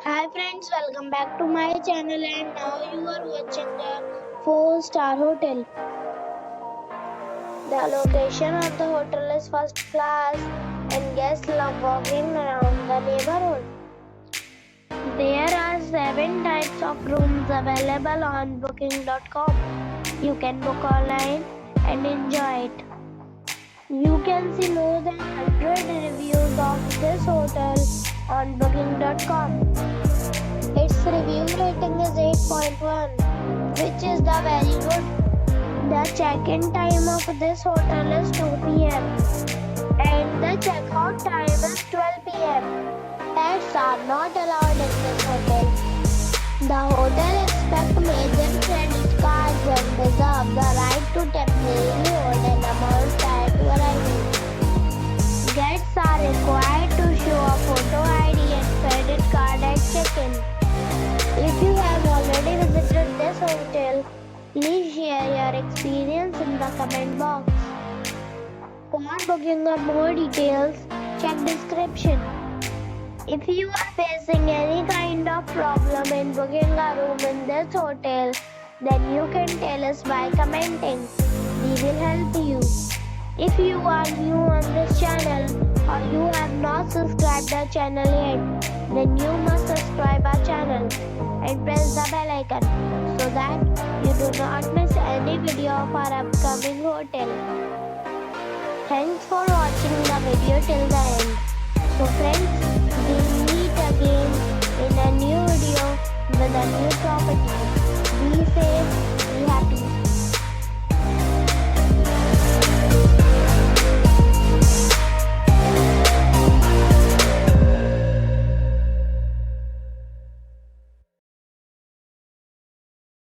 Hi friends, welcome back to my channel and now you are watching the 4-star hotel. The location of the hotel is first class and guests love walking around the neighborhood. There are 7 types of rooms available on booking.com. You can book online and enjoy it. You can see more than 100 reviews of this hotel on booking.com. Its review rating is 8.1, which is the very good. The check-in time of this hotel is 2 p.m. and the check-out time is 12 p.m. Pets are not allowed in this hotel. The hotel expects major credit cards and reserves the right to temporarily hold an amount prior to arrival. Guests are required to show a photo ID and credit card at check-in. If you have already visited this hotel, please share your experience in the comment box. For booking or more details, check description. If you are facing any kind of problem in booking a room in this hotel, then you can tell us by commenting. We will help you. If you are new on this channel or you have not subscribed our channel yet, then you must subscribe our channel and press the bell icon so that you do not miss any video of our upcoming hotel. Thanks for watching the video till the end. So friends,